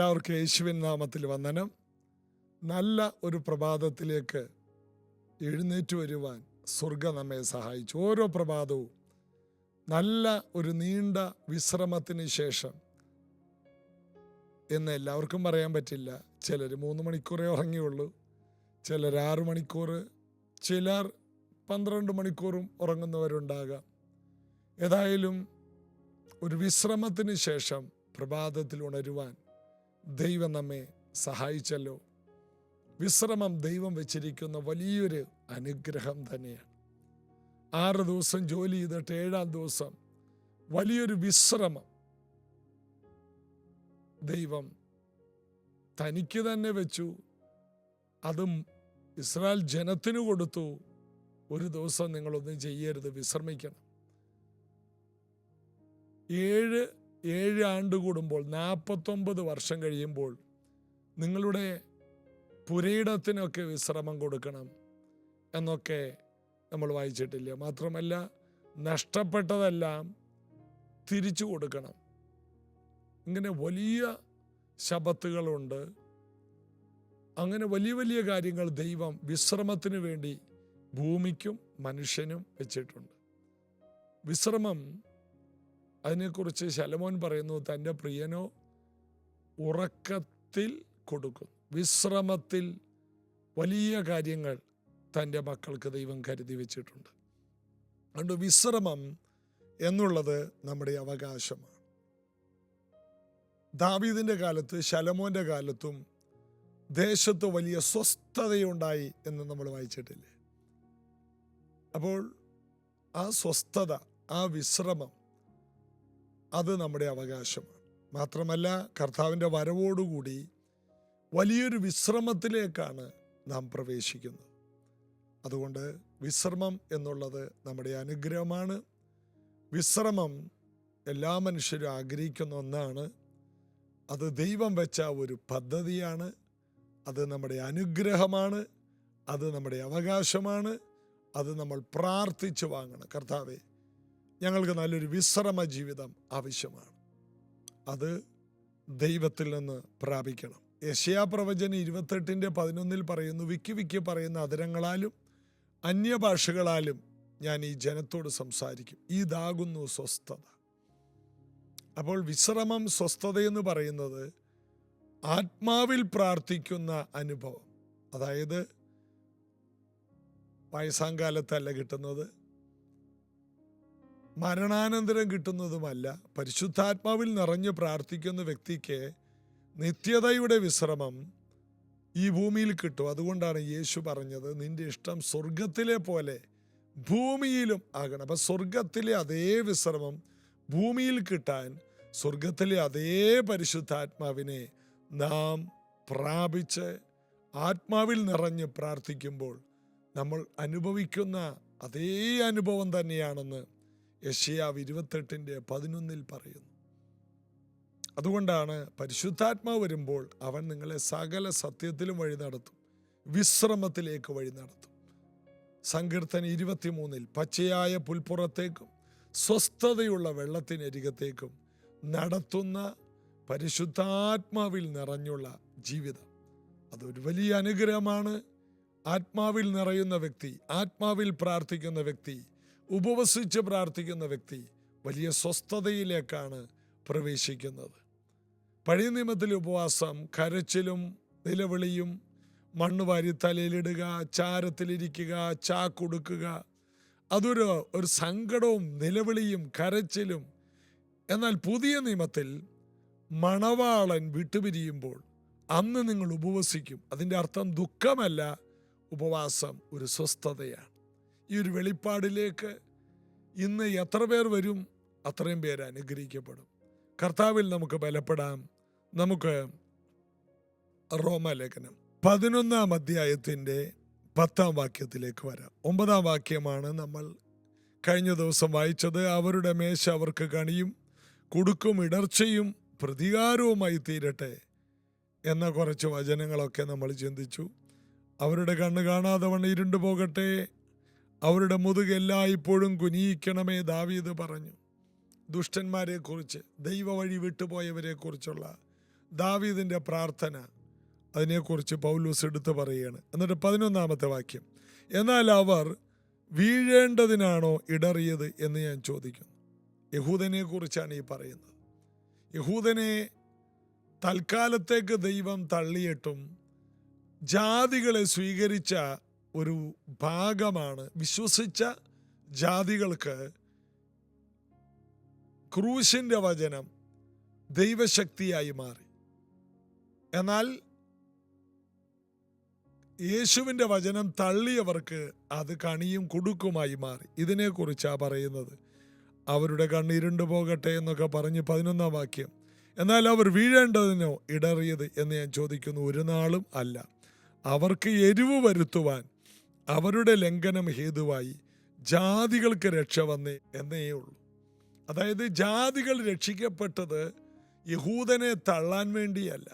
എല്ലാവർക്കും യേശുവിൻ നാമത്തിൽ വന്ദനം. നല്ല ഒരു പ്രഭാതത്തിലേക്ക് എഴുന്നേറ്റ് വരുവാൻ സ്വർഗം നമ്മെ സഹായിച്ചു. ഓരോ പ്രഭാതവും നല്ല ഒരു നീണ്ട വിശ്രമത്തിന് ശേഷം എന്ന് എല്ലാവർക്കും പറയാൻ പറ്റില്ല. ചിലർ 3 മണിക്കൂറേ ഉറങ്ങിയുള്ളൂ, ചിലർ 6 മണിക്കൂർ, ചിലർ 12 മണിക്കൂറും ഉറങ്ങുന്നവരുണ്ടാകാം. ഏതായാലും ഒരു വിശ്രമത്തിന് ശേഷം പ്രഭാതത്തിൽ ഉണരുവാൻ ദൈവം നമ്മെ സഹായിച്ചല്ലോ. വിശ്രമം ദൈവം വെച്ചിരിക്കുന്ന വലിയൊരു അനുഗ്രഹം തന്നെയാണ്. 6 ദിവസം ജോലി ചെയ്തിട്ട് 7-ാം ദിവസം വലിയൊരു വിശ്രമം ദൈവം തനിക്ക് തന്നെ വെച്ചു. അതും ഇസ്രായേൽ ജനത്തിന് കൊടുത്തു. ഒരു ദിവസം നിങ്ങളൊന്നും ചെയ്യരുത്, വിശ്രമിക്കണം. 7 ആണ്ട് കൂടുമ്പോൾ 49 വർഷം കഴിയുമ്പോൾ നിങ്ങളുടെ പുരയിടത്തിനൊക്കെ വിശ്രമം കൊടുക്കണം എന്നൊക്കെ നമ്മൾ വായിച്ചിട്ടില്ല. മാത്രമല്ല, നഷ്ടപ്പെട്ടതെല്ലാം തിരിച്ചു കൊടുക്കണം. ഇങ്ങനെ വലിയ ശബത്തുകളുണ്ട്. അങ്ങനെ വലിയ വലിയ കാര്യങ്ങൾ ദൈവം വിശ്രമത്തിന് വേണ്ടി ഭൂമിക്കും മനുഷ്യനും വെച്ചിട്ടുണ്ട്. വിശ്രമം, അതിനെക്കുറിച്ച് ശലോമോൻ പറയുന്നു, തൻ്റെ പ്രിയനോ ഉറക്കത്തിൽ കൊടുക്കും. വിശ്രമത്തിൽ വലിയ കാര്യങ്ങൾ തൻ്റെ മക്കൾക്ക് ദൈവം കരുതി വെച്ചിട്ടുണ്ട്. അതുകൊണ്ട് വിശ്രമം എന്നുള്ളത് നമ്മുടെ അവകാശമാണ്. ദാവീദിൻ്റെ കാലത്ത്, ശലോമോൻ്റെ കാലത്തും ദേശത്ത് വലിയ സ്വസ്ഥതയുണ്ടായി എന്ന് നമ്മൾ വായിച്ചിട്ടില്ലേ? അപ്പോൾ ആ സ്വസ്ഥത, ആ വിശ്രമം, അത് നമ്മുടെ അവകാശമാണ്. മാത്രമല്ല, കർത്താവിൻ്റെ വരവോടുകൂടി വലിയൊരു വിശ്രമത്തിലേക്കാണ് നാം പ്രവേശിക്കുന്നത്. അതുകൊണ്ട് വിശ്രമം എന്നുള്ളത് നമ്മുടെ അനുഗ്രഹമാണ്. വിശ്രമം എല്ലാ മനുഷ്യരും ആഗ്രഹിക്കുന്ന ഒന്നാണ്. അത് ദൈവം വെച്ച ഒരു പദ്ധതിയാണ്. അത് നമ്മുടെ അനുഗ്രഹമാണ്. അത് നമ്മുടെ അവകാശമാണ്. അത് നമ്മൾ പ്രാർത്ഥിച്ച് വാങ്ങണം. കർത്താവേ, ഞങ്ങൾക്ക് നല്ലൊരു വിശ്രമ ജീവിതം ആവശ്യമാണ്. അത് ദൈവത്തിൽ നിന്ന് പ്രാപിക്കണം. യെശയ്യാ പ്രവചനം 28:11 പറയുന്നു, വിക്കി വിക്കി പറയുന്ന അധരങ്ങളാലും അന്യഭാഷകളാലും ഞാൻ ഈ ജനത്തോട് സംസാരിക്കും. ഇതാകുന്നു സ്വസ്ഥത. അപ്പോൾ വിശ്രമം, സ്വസ്ഥതയെന്ന് പറയുന്നത് ആത്മാവിൽ പ്രാർത്ഥിക്കുന്ന അനുഭവം. അതായത് വയസ്സാങ്കാലത്തല്ല കിട്ടുന്നത്, മരണാനന്തരം കിട്ടുന്നതുമല്ല. പരിശുദ്ധാത്മാവിൽ നിറഞ്ഞ് പ്രാർത്ഥിക്കുന്ന വ്യക്തിക്ക് നിത്യതയുടെ വിശ്രമം ഈ ഭൂമിയിൽ കിട്ടും. അതുകൊണ്ടാണ് യേശു പറഞ്ഞത്, നിന്റെ ഇഷ്ടം സ്വർഗത്തിലെ പോലെ ഭൂമിയിലും ആകണം. അപ്പം സ്വർഗത്തിലെ അതേ വിശ്രമം ഭൂമിയിൽ കിട്ടാൻ സ്വർഗത്തിലെ അതേ പരിശുദ്ധാത്മാവിനെ നാം പ്രാപിച്ച് ആത്മാവിൽ നിറഞ്ഞ് പ്രാർത്ഥിക്കുമ്പോൾ നമ്മൾ അനുഭവിക്കുന്ന അതേ അനുഭവം തന്നെയാണെന്ന് യെശയ്യാവ് 28:11 പറയുന്നു. അതുകൊണ്ടാണ് പരിശുദ്ധാത്മാവ് വരുമ്പോൾ അവൻ നിങ്ങളെ സകല സത്യത്തിലും വഴി നടത്തും, വിശ്രമത്തിലേക്ക് വഴി നടത്തും. സങ്കീർത്തനം 23 പച്ചയായ പുൽപ്പുറത്തേക്കും സ്വസ്ഥതയുള്ള വെള്ളത്തിനരികത്തേക്കും നടത്തുന്ന പരിശുദ്ധാത്മാവിൽ നിറഞ്ഞുള്ള ജീവിതം, അതൊരു വലിയ അനുഗ്രഹമാണ്. ആത്മാവിൽ നിറയുന്ന വ്യക്തി, ആത്മാവിൽ പ്രാർത്ഥിക്കുന്ന വ്യക്തി, ഉപവസിച്ച് പ്രാർത്ഥിക്കുന്ന വ്യക്തി വലിയ സ്വസ്ഥതയിലേക്കാണ് പ്രവേശിക്കുന്നത്. പഴയ നിയമത്തിലെ ഉപവാസം കരച്ചിലും നിലവിളിയും, മണ്ണ് വാരി തലയിലിടുക, ചാരത്തിലിരിക്കുക, ചാക്കൊടുക്കുക, അതൊരു സങ്കടവും നിലവിളിയും കരച്ചിലും. എന്നാൽ പുതിയ നിയമത്തിൽ മണവാളൻ വിട്ടുപിരിയുമ്പോൾ അന്ന് നിങ്ങൾ ഉപവസിക്കും. അതിൻ്റെ അർത്ഥം ദുഃഖമല്ല, ഉപവാസം ഒരു സ്വസ്ഥതയാണ്. ഈ ഒരു വെളിപ്പാടിലേക്ക് ഇന്ന് എത്ര പേർ വരും, അത്രയും പേര് അനുഗ്രഹിക്കപ്പെടും. കർത്താവിൽ നമുക്ക് ബലപ്പെടാം. നമുക്ക് റോമാലേഖനം 11-ാം അധ്യായത്തിൻ്റെ 10-ാം വാക്യത്തിലേക്ക് വരാം. 9-ാം വാക്യമാണ് നമ്മൾ കഴിഞ്ഞ ദിവസം വായിച്ചത്. അവരുടെ മേശ അവർക്ക് കണിയും കുടുക്കും ഇടർച്ചയും പ്രതികാരവുമായി തീരട്ടെ എന്ന കുറച്ച് വചനങ്ങളൊക്കെ നമ്മൾ ചിന്തിച്ചു. അവരുടെ കണ്ണ് കാണാതെ വണ്ണം ഇരുണ്ടു പോകട്ടെ, അവരുടെ മുതുക് എല്ലായ്പ്പോഴും കുനിയിക്കണമേ ദാവീദ് പറഞ്ഞു. ദുഷ്ടന്മാരെ കുറിച്ച്, ദൈവവഴി വിട്ടുപോയവരെ കുറിച്ചുള്ള ദാവീദിൻ്റെ പ്രാർത്ഥന, അതിനെക്കുറിച്ച് പൗലോസ് എടുത്തു പറയുകയാണ്. എന്നിട്ട് 11-ാമത്തെ വാക്യം, എന്നാൽ അവർ വീഴേണ്ടതിനാണോ ഇടറിയത് എന്ന് ഞാൻ ചോദിക്കുന്നു. യഹൂദനെ കുറിച്ചാണ് ഈ പറയുന്നത്. യഹൂദനെ തൽക്കാലത്തേക്ക് ദൈവം തള്ളിയിട്ടും ജാതികളെ സ്വീകരിച്ച ഒരു ഭാഗമാണ്. വിശ്വസിച്ച ജാതികൾക്ക് ക്രൂശിൻ്റെ വചനം ദൈവശക്തിയായി മാറി. എന്നാൽ യേശുവിൻ്റെ വചനം തള്ളിയവർക്ക് അത് കണിയും കുടുക്കുമായി മാറി. ഇതിനെക്കുറിച്ചാണ് പറയുന്നത്. അവരുടെ കണ്ണിരുണ്ടു പോകട്ടെ എന്നൊക്കെ പറഞ്ഞ് 11-ാം വാക്യം, എന്നാൽ അവർ വീഴേണ്ടതിനോ ഇടറിയത് എന്ന് ഞാൻ ചോദിക്കുന്നു. ഒരു നാളും അല്ല. അവർക്ക് എരിവ് വരുത്തുവാൻ അവരുടെ ലംഘനം ഹേതുവായി ജാതികൾക്ക് രക്ഷ വന്നേ എന്നേ ഉള്ളൂ. അതായത് ജാതികൾ രക്ഷിക്കപ്പെട്ടത് യഹൂദനെ തള്ളാൻ വേണ്ടിയല്ല.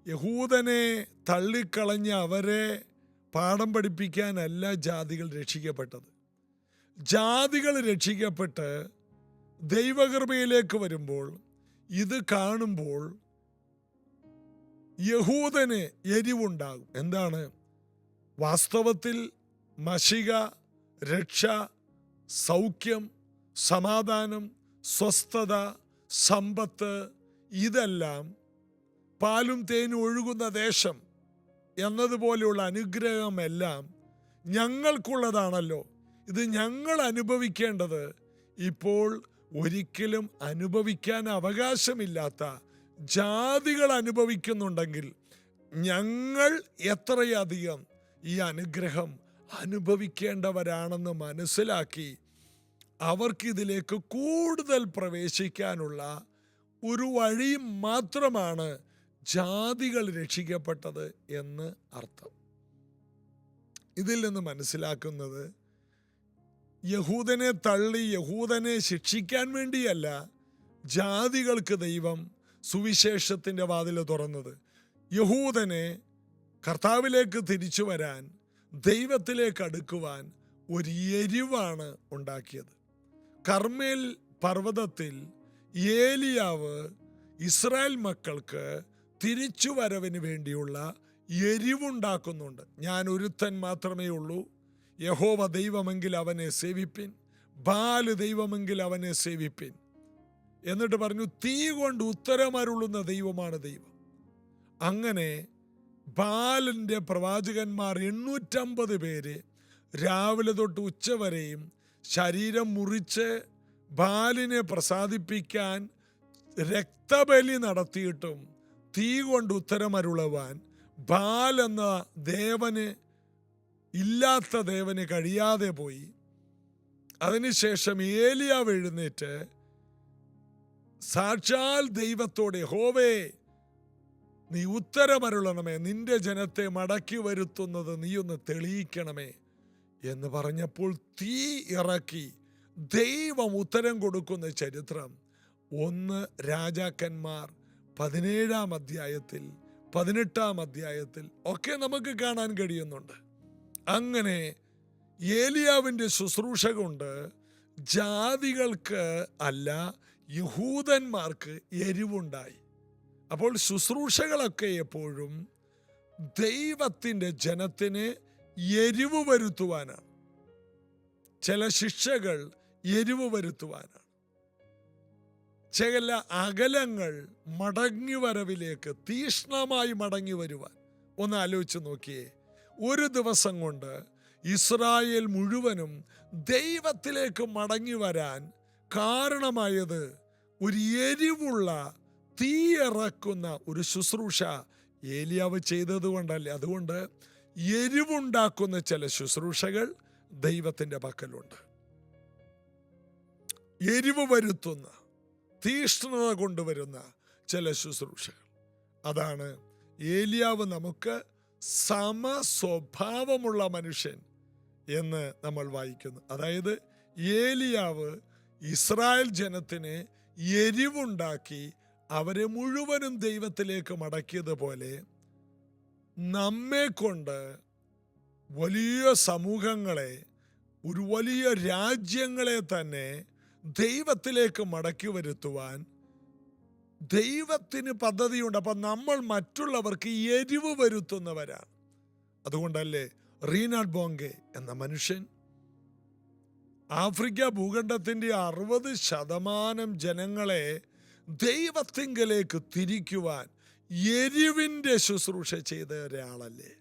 യഹൂദനെ തള്ളിക്കളഞ്ഞ് അവരെ പാഠം പഠിപ്പിക്കാനല്ല ജാതികൾ രക്ഷിക്കപ്പെട്ടത്. ജാതികൾ രക്ഷിക്കപ്പെട്ട് ദൈവകൃപയിലേക്ക് വരുമ്പോൾ ഇത് കാണുമ്പോൾ യഹൂദന് എരിവുണ്ടാകും. എന്താണ്? വാസ്തവത്തിൽ മഷിക, രക്ഷ, സൗഖ്യം, സമാധാനം, സ്വസ്ഥത, സമ്പത്ത്, ഇതെല്ലാം പാലും തേനും ഒഴുകുന്ന ദേശം എന്നതുപോലെയുള്ള അനുഗ്രഹമെല്ലാം ഞങ്ങൾക്കുള്ളതാണല്ലോ. ഇത് ഞങ്ങൾ അനുഭവിക്കേണ്ടത് ഇപ്പോൾ ഒരിക്കലും അനുഭവിക്കാൻ അവകാശമില്ലാത്ത ജാതികൾ അനുഭവിക്കുന്നുണ്ടെങ്കിൽ ഞങ്ങൾ എത്രയധികം ഈ അനുഗ്രഹം അനുഭവിക്കേണ്ടവരാണെന്ന് മനസ്സിലാക്കി അവർക്കിതിലേക്ക് കൂടുതൽ പ്രവേശിക്കാനുള്ള ഒരു വഴി മാത്രമാണ് ജാതികൾ രക്ഷിക്കപ്പെട്ടത് എന്ന് അർത്ഥം. ഇതിൽ നിന്ന് മനസ്സിലാക്കുന്നത് യഹൂദനെ തള്ളി യഹൂദനെ ശിക്ഷിക്കാൻ വേണ്ടിയല്ല ജാതികൾക്ക് ദൈവം സുവിശേഷത്തിൻ്റെ വാതിൽ തുറന്നത്. യഹൂദനെ കർത്താവിലേക്ക് തിരിച്ചു വരാൻ, ദൈവത്തിലേക്ക് അടുക്കുവാൻ ഒരു എരിവാണ് ഉണ്ടാക്കിയത്. കർമ്മേൽ പർവ്വതത്തിൽ ഏലിയാവ് ഇസ്രായേൽ മക്കൾക്ക് തിരിച്ചുവരവിന് വേണ്ടിയുള്ള എരിവുണ്ടാക്കുന്നുണ്ട്. ഞാൻ ഒരുത്തൻ മാത്രമേ ഉള്ളൂ, യഹോവ ദൈവമെങ്കിൽ അവനെ സേവിപ്പിൻ, ബാല് ദൈവമെങ്കിൽ അവനെ സേവിപ്പിൻ. എന്നിട്ട് പറഞ്ഞു, തീ കൊണ്ട് ഉത്തരമരുളുന്ന ദൈവമാണ് ദൈവം. അങ്ങനെ ബാലിൻ്റെ പ്രവാചകന്മാർ 850 പേര് രാവിലെ തൊട്ട് ഉച്ചവരെയും ശരീരം മുറിച്ച് ബാലിനെ പ്രസാദിപ്പിക്കാൻ രക്തബലി നടത്തിയിട്ടും തീ കൊണ്ട് ഉത്തരമരുളുവാൻ ബാൽ എന്ന ദേവന്, ഇല്ലാത്ത ദേവന് കഴിയാതെ പോയി. അതിനുശേഷം ഏലിയാവ് എഴുന്നേറ്റ് സാക്ഷാൽ ദൈവത്തോട്, യഹോവേ നീ ഉത്തരമരുളണമേ, നിന്റെ ജനത്തെ മടക്കി വരുത്തുന്നത് നീ ഒന്ന് തെളിയിക്കണമേ എന്ന് പറഞ്ഞപ്പോൾ തീ ഇറക്കി ദൈവം ഉത്തരം കൊടുക്കുന്ന ചരിത്രം 1 രാജാക്കന്മാർ 17-ാം അധ്യായത്തിൽ 18-ാം അധ്യായത്തിൽ ഒക്കെ നമുക്ക് കാണാൻ കഴിയുന്നുണ്ട്. അങ്ങനെ ഏലിയാവിൻ്റെ ശുശ്രൂഷ കൊണ്ട് ജാതികൾക്ക് അല്ല യഹൂദന്മാർക്ക് എരിവുണ്ടായി. അപ്പോൾ ശുശ്രൂഷകളൊക്കെ എപ്പോഴും ദൈവത്തിൻ്റെ ജനത്തിന് എരിവ് വരുത്തുവാനാണ്. ചില ശിക്ഷകൾ എരിവ് വരുത്തുവാനാണ്. ചില അകലങ്ങൾ മടങ്ങിവരവിലേക്ക് തീഷ്ണമായി മടങ്ങി വരുവാൻ. ഒന്ന് ആലോചിച്ച് നോക്കിയേ, ഒരു ദിവസം കൊണ്ട് ഇസ്രായേൽ മുഴുവനും ദൈവത്തിലേക്ക് മടങ്ങി വരാൻ കാരണമായത് ഒരു എരിവുള്ള തീയിറക്കുന്ന ഒരു ശുശ്രൂഷ ഏലിയാവ് ചെയ്തത് കൊണ്ടല്ലേ. അതുകൊണ്ട് എരിവുണ്ടാക്കുന്ന ചില ശുശ്രൂഷകൾ ദൈവത്തിൻ്റെ പക്കലുണ്ട്. എരിവ് വരുത്തുന്ന, തീഷ്ണത കൊണ്ടുവരുന്ന ചില ശുശ്രൂഷകൾ. അതാണ് ഏലിയാവ് നമുക്ക് സമസ്വഭാവമുള്ള മനുഷ്യൻ എന്ന് നമ്മൾ വായിക്കുന്നു. അതായത് ഏലിയാവ് ഇസ്രായേൽ ജനത്തിന് എരിവുണ്ടാക്കി അവരെ മുഴുവനും ദൈവത്തിലേക്ക് മടക്കിയതുപോലെ നമ്മെ കൊണ്ട് വലിയ സമൂഹങ്ങളെ, ഒരു വലിയ രാജ്യങ്ങളെ തന്നെ ദൈവത്തിലേക്ക് മടക്കി വരുത്തുവാൻ ദൈവത്തിന് പദ്ധതിയുണ്ട്. അപ്പം നമ്മൾ മറ്റുള്ളവർക്ക് എരിവ് വരുത്തുന്നവരാണ്. അതുകൊണ്ടല്ലേ റീനാഡ് ബോംഗെ എന്ന മനുഷ്യൻ ആഫ്രിക്ക ഭൂഖണ്ഡത്തിൻ്റെ 60% ജനങ്ങളെ ദൈവത്തിങ്കലേക്ക് തിരിക്കുവാൻ എരിവിൻ്റെ ശുശ്രൂഷ ചെയ്ത ഒരാളല്ലേ.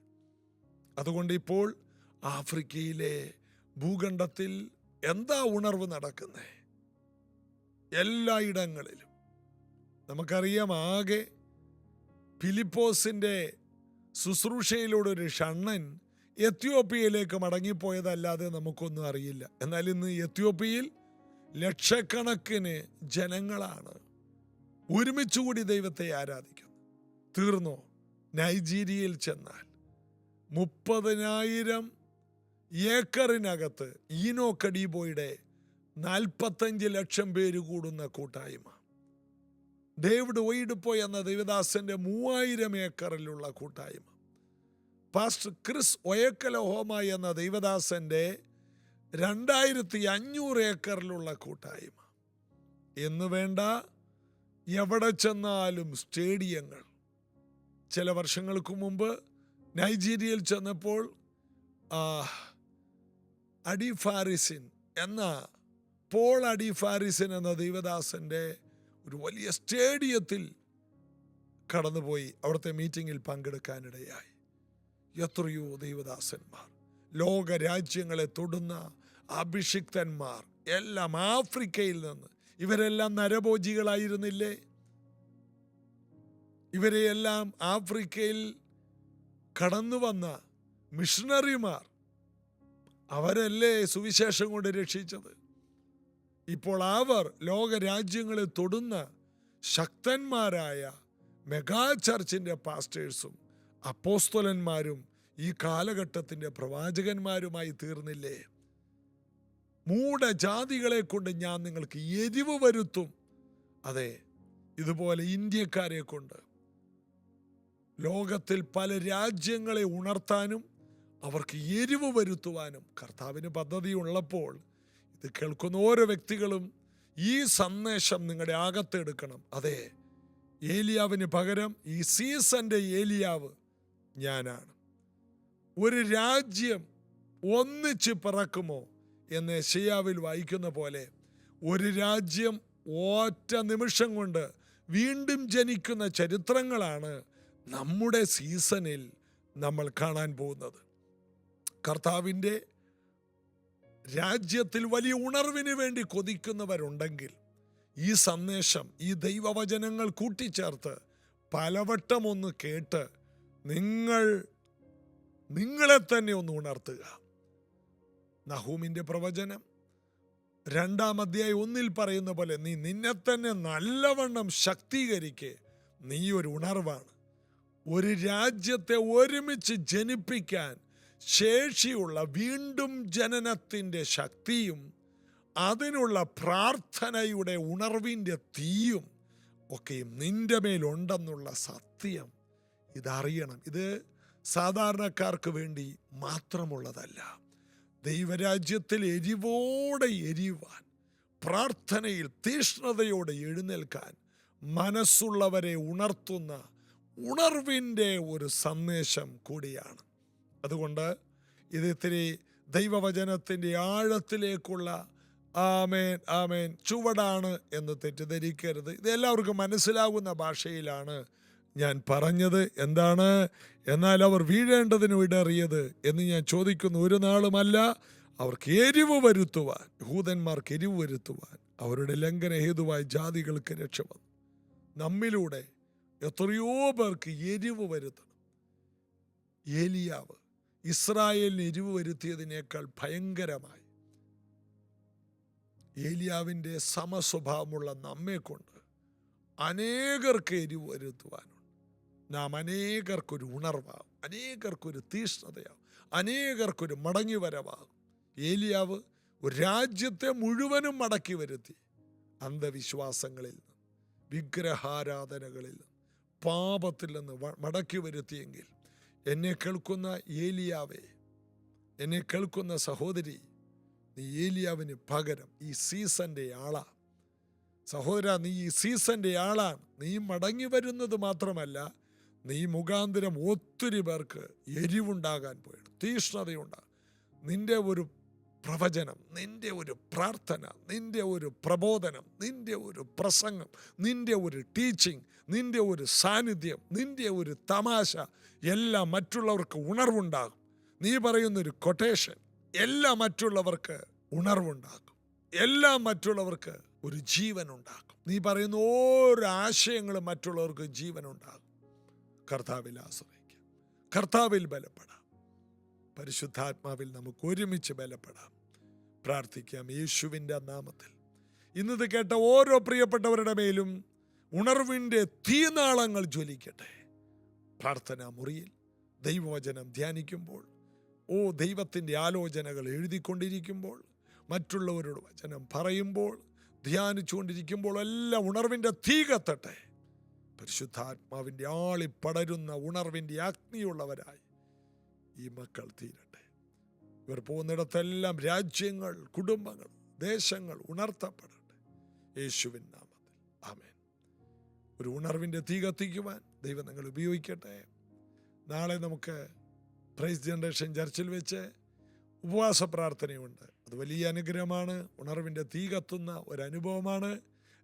അതുകൊണ്ട് ഇപ്പോൾ ആഫ്രിക്കയിലെ ഭൂഖണ്ഡത്തിൽ എന്താ ഉണർവ് നടക്കുന്നത്? എല്ലായിടങ്ങളിലും നമുക്കറിയാം. ആകെ ഫിലിപ്പോസിൻ്റെ ശുശ്രൂഷയിലൂടെ ഒരു ഷണ്ണൻ എത്യോപ്യയിലേക്ക് മടങ്ങിപ്പോയതല്ലാതെ നമുക്കൊന്നും അറിയില്ല. എന്നാൽ ഇന്ന് എത്യോപ്യയിൽ ലക്ഷക്കണക്കിന് ജനങ്ങളാണ് ഒരുമിച്ചുകൂടി ദൈവത്തെ ആരാധിക്കുന്നത്. തീർന്നോ? നൈജീരിയയിൽ ചെന്നാൽ 30,000 ഏക്കറിനകത്ത് ഈനോക്ക് അഡീബോയുടെ 45 ലക്ഷം പേര് കൂടുന്ന കൂട്ടായ്മ. ഡേവിഡ് ഒയിഡ്പോ എന്ന ദൈവദാസന്റെ 3000 ഏക്കറിലുള്ള കൂട്ടായ്മ. പാസ്റ്റർ ക്രിസ് ഒയക്കലഹോമ എന്ന ദൈവദാസന്റെ 2500 ഏക്കറിലുള്ള കൂട്ടായ്മ എന്ന് വേണ്ട, എവിടെ ചെന്നാലും സ്റ്റേഡിയങ്ങൾ. ചില വർഷങ്ങൾക്ക് മുമ്പ് നൈജീരിയയിൽ ചെന്നപ്പോൾ അഡിഫാരിസിൻ എന്ന പോൾ അഡിഫാരിസിൻ എന്ന ദൈവദാസന്റെ ഒരു വലിയ സ്റ്റേഡിയത്തിൽ കടന്നുപോയി അവിടുത്തെ മീറ്റിങ്ങിൽ പങ്കെടുക്കാനിടയായി. എത്രയോ ദൈവദാസന്മാർ, ലോക രാജ്യങ്ങളെ തൊടുന്ന അഭിഷിക്തന്മാർ എല്ലാം ആഫ്രിക്കയിൽ നിന്ന്. ഇവരെല്ലാം നരഭോജികളായിരുന്നില്ലേ? ഇവരെയെല്ലാം ആഫ്രിക്കയിൽ കടന്നു വന്ന മിഷണറിമാർ, അവരല്ലേ സുവിശേഷം കൊണ്ട് രക്ഷിച്ചത്. ഇപ്പോൾ അവർ ലോകരാജ്യങ്ങളെ തൊടുന്ന ശക്തന്മാരായ മെഗാ ചർച്ചിൻ്റെ പാസ്റ്റേഴ്സും അപ്പോസ്തലന്മാരും ഈ കാലഘട്ടത്തിൻ്റെ പ്രവാചകന്മാരുമായി തീർന്നില്ലേ? മൂഢജാതികളെ കൊണ്ട് ഞാൻ നിങ്ങൾക്ക് എരിവ് വരുത്തും. അതെ, ഇതുപോലെ ഇന്ത്യക്കാരെ കൊണ്ട് ലോകത്തിൽ പല രാജ്യങ്ങളെ ഉണർത്താനും അവർക്ക് എരിവ് വരുത്തുവാനും കർത്താവിന് പദ്ധതി ഉള്ളപ്പോൾ ഇത് കേൾക്കുന്ന ഓരോ വ്യക്തികളും ഈ സന്ദേശം നിങ്ങളുടെ അകത്തെടുക്കണം. അതെ, ഏലിയാവിന് പകരം ഈ സീസന്റെ ഏലിയാവ് ഞാനാണ്. ഒരു രാജ്യം ഒന്നിച്ച് പിറക്കുമോ എന്ന് യെശയ്യാവിൽ വായിക്കുന്ന പോലെ ഒരു രാജ്യം ഒറ്റ നിമിഷം കൊണ്ട് വീണ്ടും ജനിക്കുന്ന ചരിത്രങ്ങളാണ് നമ്മുടെ സീസണിൽ നമ്മൾ കാണാൻ പോകുന്നത്. കർത്താവിൻ്റെ രാജ്യത്തിൽ വലിയ ഉണർവിന് വേണ്ടി കൊതിക്കുന്നവരുണ്ടെങ്കിൽ ഈ സന്ദേശം, ഈ ദൈവവചനങ്ങൾ കൂട്ടിച്ചേർത്ത് പലവട്ടം ഒന്ന് കേട്ട് നിങ്ങളെ തന്നെ ഒന്ന് ഉണർത്തുക. നഹൂമിൻ്റെ പ്രവചനം 2-ാം അധ്യായം 1 പറയുന്ന പോലെ നീ നിന്നെ തന്നെ നല്ലവണ്ണം ശക്തീകരിക്ക്. നീ ഒരു ഉണർവാണ്. ഒരു രാജ്യത്തെ ഒരുമിച്ച് ജനിപ്പിക്കാൻ ശേഷിയുള്ള വീണ്ടും ജനനത്തിൻ്റെ ശക്തിയും അതിനുള്ള പ്രാർത്ഥനയുടെ ഉണർവിൻ്റെ തീയും ഒക്കെയും നിന്റെ മേലുണ്ടെന്നുള്ള സത്യം ഇതറിയണം. ഇത് സാധാരണക്കാർക്ക് വേണ്ടി മാത്രമുള്ളതല്ല. ദൈവരാജ്യത്തിൽ എരിവോടെ എരിവാൻ, പ്രാർത്ഥനയിൽ തീഷ്ണതയോടെ എഴുന്നേൽക്കാൻ മനസ്സുള്ളവരെ ഉണർത്തുന്ന ഉണർവിൻ്റെ ഒരു സന്ദേശം കൂടിയാണ്. അതുകൊണ്ട് ഇത് ഇത്തിരി ദൈവവചനത്തിൻ്റെ ആഴത്തിലേക്കുള്ള ആമേൻ ആമേൻ ചുവടാണ് എന്ന് തെറ്റിദ്ധരിക്കരുത്. ഇത് എല്ലാവർക്കും മനസ്സിലാകുന്ന ഭാഷയിലാണ് ഞാൻ പറഞ്ഞത്. എന്താണ് എന്നാൽ അവർ വീഴേണ്ടതിന് ഇടറിയത് എന്ന് ഞാൻ ചോദിക്കുന്നു. ഒരു നാളുമല്ല, അവർക്ക് എരിവ് വരുത്തുവാൻ, യഹൂദന്മാർക്ക് എരിവ് വരുത്തുവാൻ അവരുടെ ലംഘന ഹേതുവായി ജാതികൾക്ക് രക്ഷ വന്നു. നമ്മിലൂടെ എത്രയോ പേർക്ക് എരിവ് വരുത്തണം. ഏലിയാവ് ഇസ്രായേലിന് എരിവ് വരുത്തിയതിനേക്കാൾ ഭയങ്കരമായി ഏലിയാവിൻ്റെ സമസ്വഭാവമുള്ള നമ്മെ കൊണ്ട് അനേകർക്ക് എരിവ് വരുത്തുവാനുണ്ട്. നാം അനേകർക്കൊരു ഉണർവാകും, അനേകർക്കൊരു തീഷ്ണതയാകും, അനേകർക്കൊരു മടങ്ങി വരവാകും. ഏലിയാവ് ഒരു രാജ്യത്തെ മുഴുവനും മടക്കി വരുത്തി. അന്ധവിശ്വാസങ്ങളിൽ നിന്ന്, വിഗ്രഹാരാധനകളിൽ നിന്ന്, പാപത്തിൽ നിന്ന് മടക്കി വരുത്തിയെങ്കിൽ എന്നെ കേൾക്കുന്ന ഏലിയാവേ, എന്നെ കേൾക്കുന്ന സഹോദരി, നീ ഏലിയാവിന് പകരം ഈ സീസന്റെ ആളാ. സഹോദര, നീ ഈ സീസന്റെ ആളാണ്. നീ മടങ്ങി വരുന്നത് മാത്രമല്ല, നീ മുഖാന്തരം ഒത്തിരി പേർക്ക് എരിവുണ്ടാകാൻ പോയാണ്, തീഷ്ണതയുണ്ടാകും. നിന്റെ ഒരു പ്രവചനം, നിന്റെ ഒരു പ്രാർത്ഥന, നിന്റെ ഒരു പ്രബോധനം, നിന്റെ ഒരു പ്രസംഗം, നിന്റെ ഒരു ടീച്ചിങ്, നിന്റെ ഒരു സാന്നിധ്യം, നിന്റെ ഒരു തമാശ എല്ലാം മറ്റുള്ളവർക്ക് ഉണർവുണ്ടാകും. നീ പറയുന്നൊരു കൊട്ടേഷൻ എല്ലാം മറ്റുള്ളവർക്ക് ഉണർവുണ്ടാകും, എല്ലാം മറ്റുള്ളവർക്ക് ഒരു ജീവൻ ഉണ്ടാകും. നീ പറയുന്ന ഓരോ ആശയങ്ങളും മറ്റുള്ളവർക്ക് ജീവനുണ്ടാകും. കർത്താവിൽ ആശ്രയിക്കാം, കർത്താവിൽ ബലപ്പെടാം, പരിശുദ്ധാത്മാവിൽ നമുക്ക് ഒരുമിച്ച് ബലപ്പെടാം. പ്രാർത്ഥിക്കാം യേശുവിൻ്റെ നാമത്തിൽ. ഇന്നത് കേട്ട ഓരോ പ്രിയപ്പെട്ടവരുടെ മേലും ഉണർവിൻ്റെ തീനാളങ്ങൾ ജ്വലിക്കട്ടെ. പ്രാർത്ഥനാ മുറിയിൽ ദൈവവചനം ധ്യാനിക്കുമ്പോൾ, ദൈവത്തിൻ്റെ ആലോചനകൾ എഴുതിക്കൊണ്ടിരിക്കുമ്പോൾ, മറ്റുള്ളവരോട് വചനം പറയുമ്പോൾ, ധ്യാനിച്ചുകൊണ്ടിരിക്കുമ്പോൾ എല്ലാം ഉണർവിൻ്റെ തീ കത്തട്ടെ. പരിശുദ്ധാത്മാവിൻ്റെ ആളിപ്പടരുന്ന ഉണർവിൻ്റെ അഗ്നിയുള്ളവരായി ഈ മക്കൾ തീരട്ടെ. ഇവർ പോകുന്നിടത്തെല്ലാം രാജ്യങ്ങൾ, കുടുംബങ്ങൾ, ദേശങ്ങൾ ഉണർത്തപ്പെടട്ടെ യേശുവിൻ നാമത്തിൽ. ആമേൻ. ഒരു ഉണർവിൻ്റെ തീ കത്തിക്കുവാൻ ദൈവം നിങ്ങൾ ഉപയോഗിക്കട്ടെ. നാളെ നമുക്ക് പ്രൈസ് ജനറേഷൻ ചർച്ചിൽ വെച്ച് ഉപവാസ പ്രാർത്ഥനയുണ്ട്. അത് വലിയ അനുഗ്രഹമാണ്. ഉണർവിൻ്റെ തീ കത്തുന്ന ഒരനുഭവമാണ്.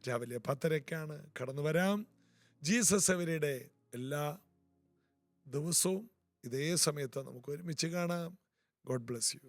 രാവിലെ 10:30 കടന്നു വരാം. ജീസസ് എവരിയുടെ എല്ലാ ദിവസവും ഇതേ സമയത്ത് നമുക്ക് ഒരുമിച്ച് കാണാം. God bless you.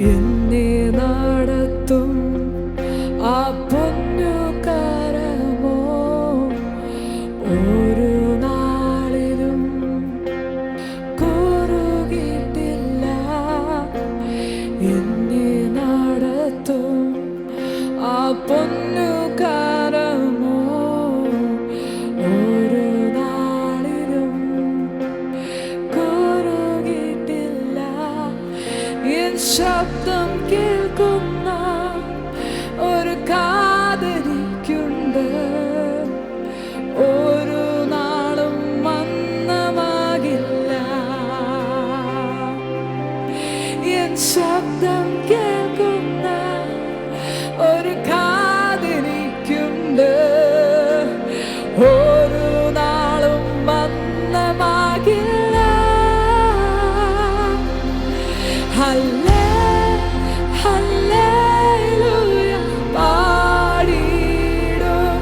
എന്നെ നടത്തും ആ പൊന്നു കരമോ ഒരു നാളിലും കുറുകിട്ടില്ല. എന്നെ നടത്തും ആ പൊന്നു കരമോ ഒരു നാളിലും കുറുകിട്ടില്ല. എൻ ശബ്ദം കേൾക്കുന്ന ഒരു കാതരിക്കുണ്ട്, ഒരു നാളും മന്ദമാകില്ല. എൻ ശബ്ദം കേൾക്കുന്ന ഒരു കാതരിക്കുണ്ട്, ഒരു നാളും മന്ദമാകില്ല. ഹല്ലേലൂയ പാടിടും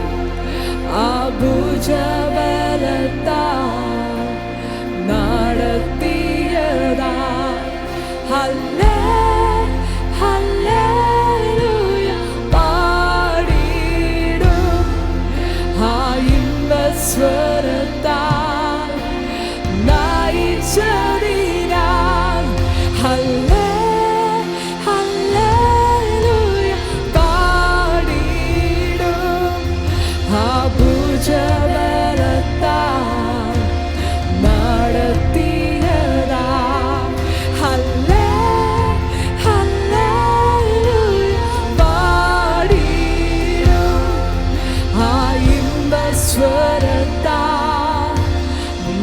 ആ ഭുജബലത്താൽ നടത്തിയതാ. ഹല്ലേലൂയ പാടിടും ആ ഇമ്പസ്വരത്താൽ നയിച്ചതിനാൽ. ഹല്ലേലൂയ പാടിടും ആ ഭുജബലത്താൽ നടത്തിയതാ. ഹല്ലേലൂയ പാടിടും ആ ഇമ്പസ്വരത്താൽ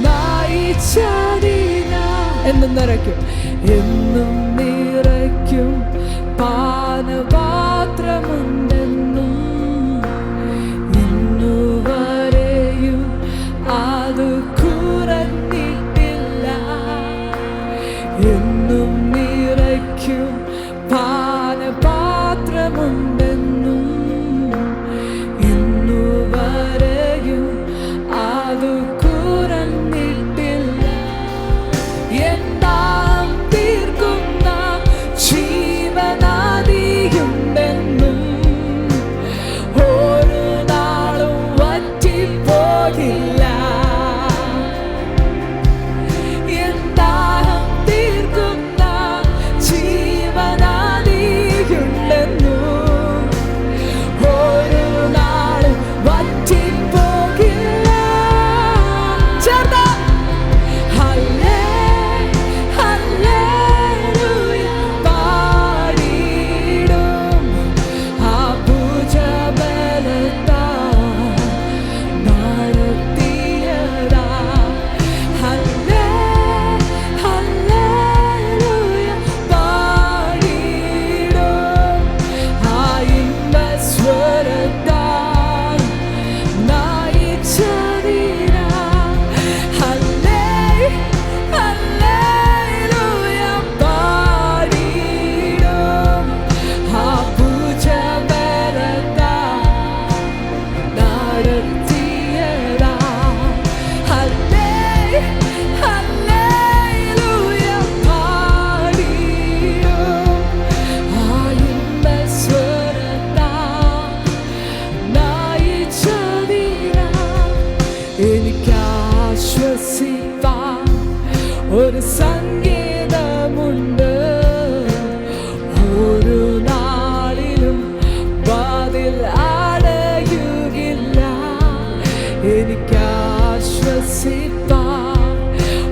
നയിച്ചതിനാൽ. എന്നും നിറയ്ക്കും, എന്നും നിറയ്ക്കും പാനപാത്രമുണ്ടെന്നും ഇന്നുവരെയും അത് കുറഞ്ഞിട്ടില്ല. എന്നും നിറയ്ക്കും പാനപാത്രമുണ്ടെന്നും ഇന്നു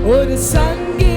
ഒരു സംഗീതം